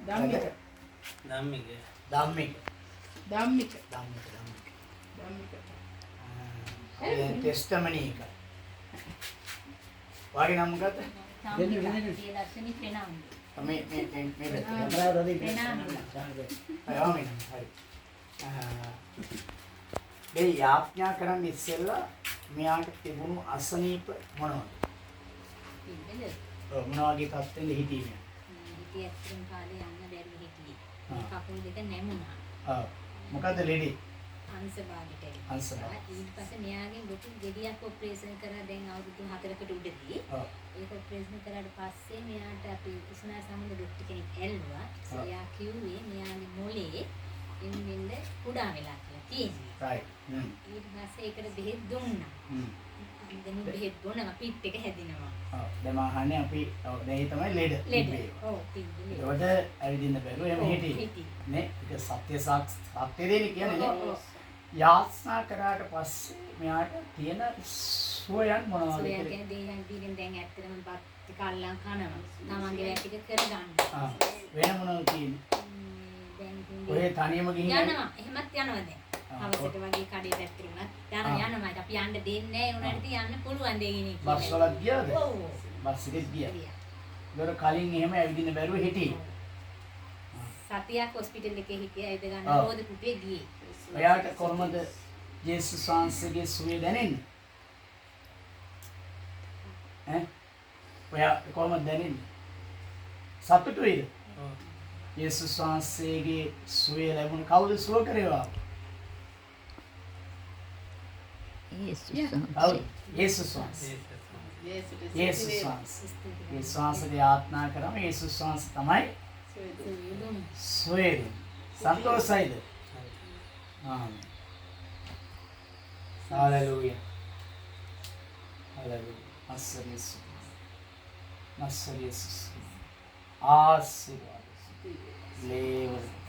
ධම්මික. ධම්මික. ධම්මික. ධම්මික. ධම්මික. ධම්මික. ධම්මික. ටෙස්ටමනි එක. වාගේ නම් මොකද්ද? ප්‍රියදර්ශනී ප්‍රණාම. මේ පැත්ත. හරි. මේ යාඥා කරන්න ඉස්සෙල්ලා මෙයාට තිබුණු අසනීප මොනවද? පිළිදෙල. ඔව් මොන වගේ තත්ත්වෙන්ද හිටියේ? හිටිය ඇත්තටම කාලේ යන්න බැරි හිටියේ. කකුල් දෙක නැමුණා. ඔව්. මොකද්ද ලෙඩේ? අංශභාගයට. අංශභාග. ඊට පස්සේ මෙයාගේ ලොකු ගෙඩියක් ඔපරේෂන් කරලා දැන් අවුරුදු 4කට උඩදී. ඔව්. ඒක ඔපරේෂන් කරාට පස්සේ මෙයාට අපි උස්නා සම්බන්ධ ડોක්ටර් කෙනෙක් ඇල්ලුවා. එයා කිව්වේ මෙයාගේ මොලේ ඉන්නෙන්ද කුඩා වෙලා කියලා තියෙනවා. රයිට්. ඊට පස්සේ ඒකට බෙහෙත් දුන්නා. දැන් බෙහෙත් දුන්නා පිට් එක හැදිනවා. ඔව්. දැන් මම අහන්නේ අපි දැන් තමයි ලෙඩ. ඔව් තිබ්බේ. ඒකට ඇවිදින්න බැරුව එහෙම හිටියේ. නේ? ඒක සත්‍ය දෙන්නේ කියන්නේ නේ. යාස්නා කරාට පස්සේ මෙයාට තියෙන සුවයන් මොනවද සෝයා කියලා. කියන්නේ දෙයයන් දීගෙන දැන් ඇත්තටම බත් ටික අල්ලන් කනවා. තමන්ගේ වැඩ ටික කරගන්න. වෙන මොනවද තියෙන්නේ? දැන් ඔය තනියම ගිහින් යනවා. එහෙමත් යනවා දැන්. අවසට වගේ කඩේ පැත්තට උනත් යනවා. අපි යන්න දෙන්නේ නැහැ. උනාට යන්න පුළුවන් දෙයිනේ. බස් වලත් ගියාද? ඔව්. බස් එකෙත් ගියා. ඒතර කලින් එහෙම ඇවිදින්න බැරුව හිටියේ. සතියක් හොස්පිටල් එකේ හිටියා. ඉඳ ගන්න රෝද කුටියේ ගියේ. ඔයාට කොහොමද ජේසුස් වහන්සේගේ සුවය දැනෙන්නේ? ඔයා කොහොමද දැනෙන්නේ? සතුටු වෙයිද? යේසුස් වහන්සේගේ සුවය ලැබුණ කවුද සුව කරේවා? යේසුස් වහන්සේ. යේසුස් වහන්සේ. යේසුස් වහන්සේගේ ආත්මා කරම යේසුස් වහන්සේ තමයි සුවය. සන්තෝෂයිද? ආමේන්. හalleluya. හalleluya. අස්සරියස්. අස්සරියස්. ආශිර්වාද. ලේවල්